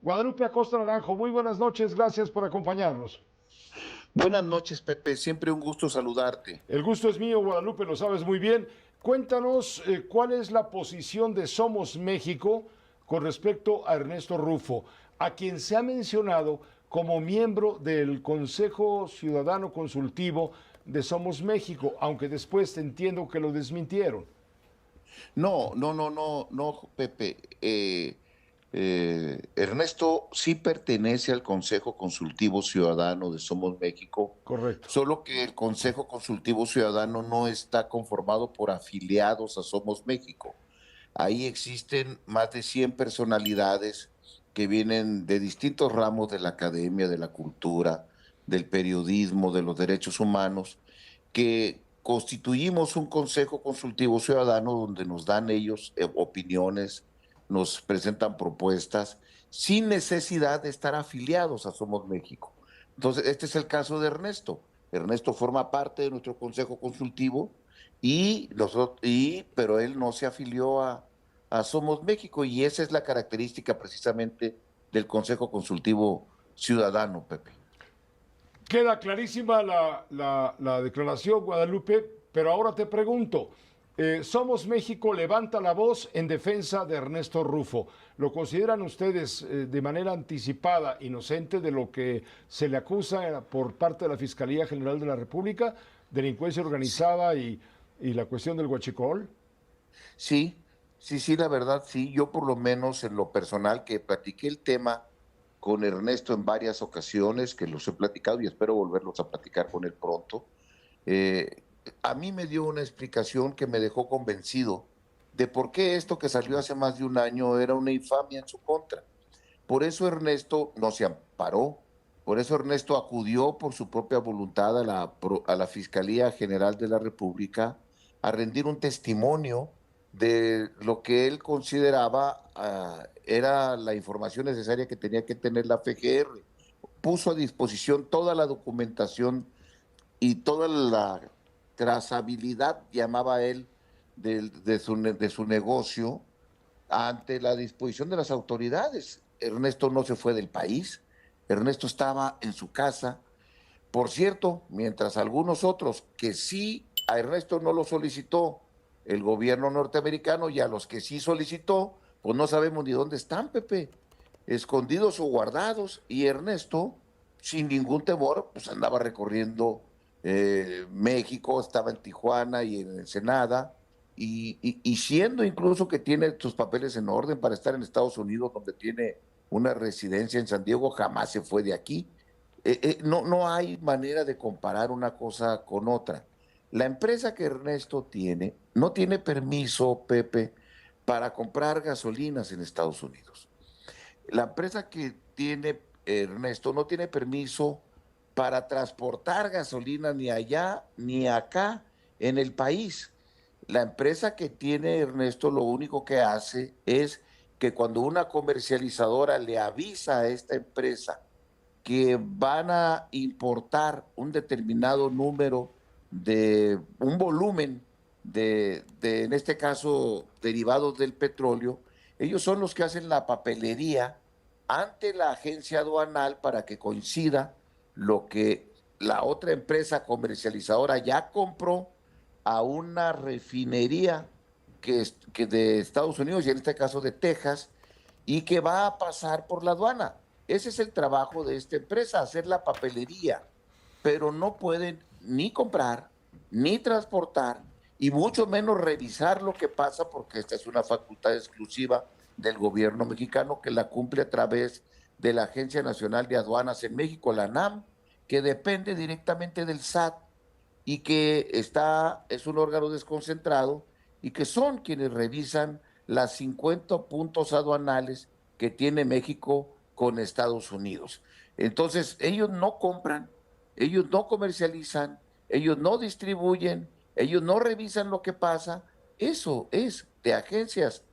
Guadalupe Acosta Naranjo, muy buenas noches, gracias por acompañarnos. Buenas noches, Pepe. Siempre un gusto saludarte. El gusto es mío, Guadalupe, lo sabes muy bien. Cuéntanos cuál es la posición de Somos México con respecto a Ernesto Rufo, a quien se ha mencionado como miembro del Consejo Ciudadano Consultivo de Somos México, aunque después entiendo que lo desmintieron. No, Pepe. Ernesto sí pertenece al Consejo Consultivo Ciudadano de Somos México, Correcto. solo que el Consejo Consultivo Ciudadano no está conformado por afiliados a Somos México. Ahí existen más de 100 personalidades que vienen de distintos ramos de la academia, de la cultura, del periodismo, de los derechos humanos, que constituimos un consejo consultivo ciudadano donde nos dan ellos opiniones, nos presentan propuestas, sin necesidad de estar afiliados a Somos México. Entonces, este es el caso de Ernesto. Ernesto forma parte de nuestro consejo consultivo pero él no se afilió a Somos México y esa es la característica precisamente del Consejo Consultivo Ciudadano, Pepe. Queda clarísima la declaración, Guadalupe, pero ahora te pregunto, Somos México levanta la voz en defensa de Ernesto Rufo. ¿Lo consideran ustedes de manera anticipada inocente de lo que se le acusa por parte de la Fiscalía General de la República, delincuencia organizada y la cuestión del huachicol? Sí, sí, la verdad, sí. Yo por lo menos en lo personal que platiqué el tema con Ernesto en varias ocasiones, que los he platicado y espero volverlos a platicar con él pronto, eh, a mí me dio una explicación que me dejó convencido de por qué esto que salió hace más de un año era una infamia en su contra. Por eso Ernesto no se amparó, por eso Ernesto acudió por su propia voluntad a la Fiscalía General de la República a rendir un testimonio de lo que él consideraba era la información necesaria que tenía que tener la FGR. Puso a disposición toda la documentación y toda la trazabilidad, llamaba él, de su negocio ante la disposición de las autoridades. Ernesto no se fue del país, Ernesto estaba en su casa. Por cierto, mientras algunos otros que sí a Ernesto no lo solicitó el gobierno norteamericano y a los que sí solicitó, pues no sabemos ni dónde están, Pepe, escondidos o guardados. Y Ernesto, sin ningún temor, pues andaba recorriendo México, estaba en Tijuana y en Ensenada, y siendo incluso que tiene sus papeles en orden para estar en Estados Unidos, donde tiene una residencia en San Diego, jamás se fue de aquí. No hay manera de comparar una cosa con otra. La empresa que Ernesto tiene no tiene permiso, Pepe, para comprar gasolinas en Estados Unidos. La empresa que tiene Ernesto no tiene permiso para transportar gasolina ni allá ni acá en el país. La empresa que tiene Ernesto lo único que hace es que cuando una comercializadora le avisa a esta empresa que van a importar un determinado número de un volumen en este caso, derivados del petróleo, ellos son los que hacen la papelería ante la agencia aduanal para que coincida lo que la otra empresa comercializadora ya compró a una refinería que de Estados Unidos y en este caso de Texas y que va a pasar por la aduana. Ese es el trabajo de esta empresa, hacer la papelería, pero no pueden ni comprar, ni transportar, y mucho menos revisar lo que pasa, porque esta es una facultad exclusiva del gobierno mexicano que la cumple a través de la Agencia Nacional de Aduanas en México, la ANAM, que depende directamente del SAT y que es un órgano desconcentrado y que son quienes revisan las 50 puntos aduanales que tiene México con Estados Unidos. Entonces, ellos no compran, ellos no comercializan, ellos no distribuyen, ellos no revisan lo que pasa. Eso es de agencias,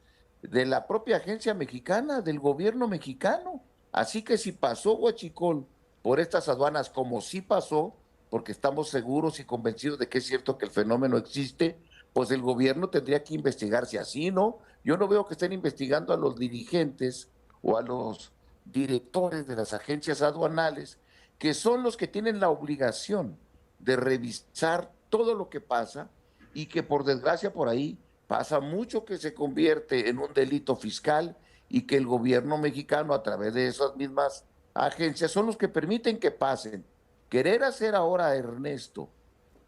de la propia agencia mexicana, del gobierno mexicano. Así que si pasó Huachicol por estas aduanas, como sí pasó, porque estamos seguros y convencidos de que es cierto que el fenómeno existe, pues el gobierno tendría que investigar si así, ¿no? Yo no veo que estén investigando a los dirigentes o a los directores de las agencias aduanales, que son los que tienen la obligación de revisar todo lo que pasa y que por desgracia por ahí pasa mucho que se convierte en un delito fiscal y que el gobierno mexicano a través de esas mismas agencias son los que permiten que pasen. Querer hacer ahora a Ernesto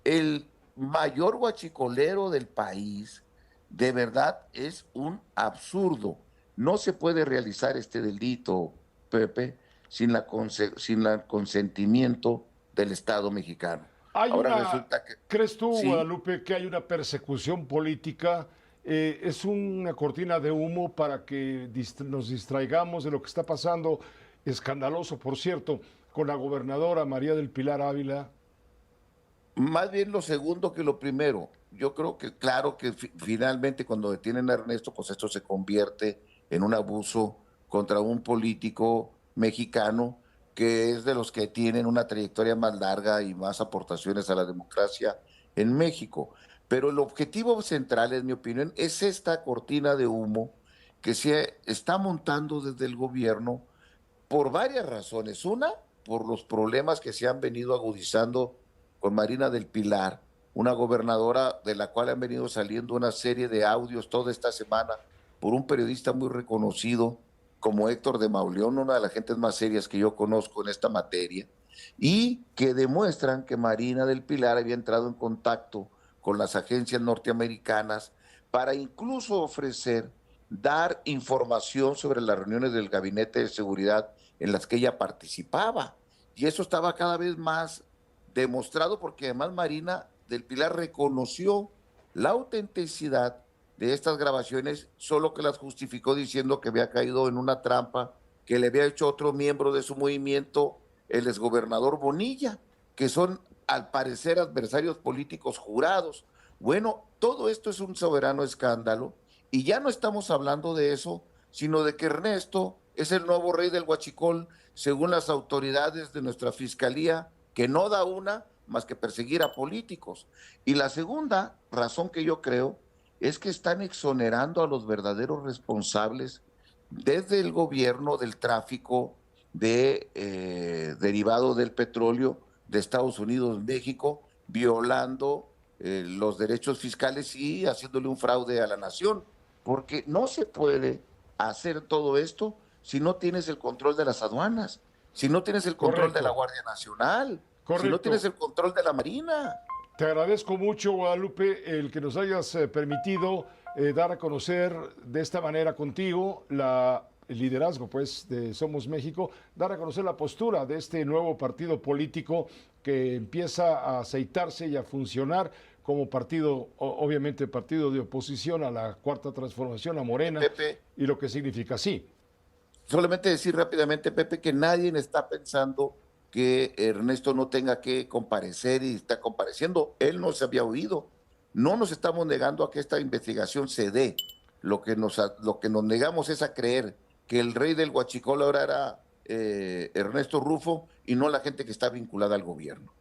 el mayor guachicolero del país, de verdad es un absurdo. No se puede realizar este delito, Pepe, sin la consentimiento del Estado mexicano. Ahora resulta que... ¿Crees tú, Sí, Guadalupe, que hay una persecución política? ¿Es una cortina de humo para que nos distraigamos de lo que está pasando, escandaloso, por cierto, con la gobernadora María del Pilar Ávila? más bien lo segundo que lo primero. Yo creo que, claro que finalmente cuando detienen a Ernesto, pues esto se convierte en un abuso contra un político mexicano que es de los que tienen una trayectoria más larga y más aportaciones a la democracia en México. Pero el objetivo central, en mi opinión, es esta cortina de humo que se está montando desde el gobierno por varias razones. Una, por los problemas que se han venido agudizando con Marina del Pilar, una gobernadora de la cual han venido saliendo una serie de audios toda esta semana por un periodista muy reconocido como Héctor de Mauleón, una de las gentes más serias que yo conozco en esta materia, y que demuestran que Marina del Pilar había entrado en contacto con las agencias norteamericanas para incluso ofrecer dar información sobre las reuniones del Gabinete de Seguridad en las que ella participaba. Y eso estaba cada vez más demostrado porque además Marina del Pilar reconoció la autenticidad de estas grabaciones, solo que las justificó diciendo que había caído en una trampa que le había hecho otro miembro de su movimiento, el exgobernador Bonilla, que son al parecer adversarios políticos jurados. Bueno, todo esto es un soberano escándalo y ya no estamos hablando de eso, sino de que Ernesto es el nuevo rey del huachicol, según las autoridades de nuestra fiscalía, que no da una más que perseguir a políticos. Y la segunda razón que yo creo es que están exonerando a los verdaderos responsables desde el gobierno del tráfico derivado del petróleo de Estados Unidos, México, violando los derechos fiscales y haciéndole un fraude a la nación, porque no se puede hacer todo esto si no tienes el control de las aduanas, si no tienes el control de la Correcto, Guardia Nacional, si no tienes correcto. el control de la Marina. Te agradezco mucho, Guadalupe, el que nos hayas permitido dar a conocer de esta manera contigo el liderazgo, pues, de Somos México, dar a conocer la postura de este nuevo partido político que empieza a aceitarse y a funcionar como partido, obviamente partido de oposición a la Cuarta Transformación, a Morena, Pepe, y lo que significa. Sí, solamente decir rápidamente, Pepe, que nadie está pensando que Ernesto no tenga que comparecer y está compareciendo. Él no se había oído. No nos estamos negando a que esta investigación se dé. Lo que nos negamos es a creer que el rey del huachicol ahora era Ernesto Rufo y no la gente que está vinculada al gobierno.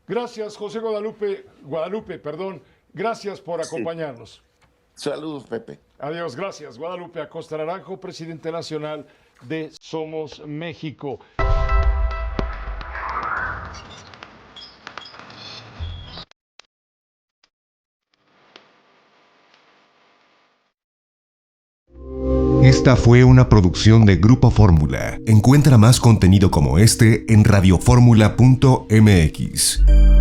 gracias, José Guadalupe, perdón, gracias por Sí. acompañarnos. Saludos, Pepe. Adiós, gracias. Guadalupe Acosta Naranjo, presidente nacional de Somos México. Esta fue una producción de Grupo Fórmula. Encuentra más contenido como este en radioformula.mx.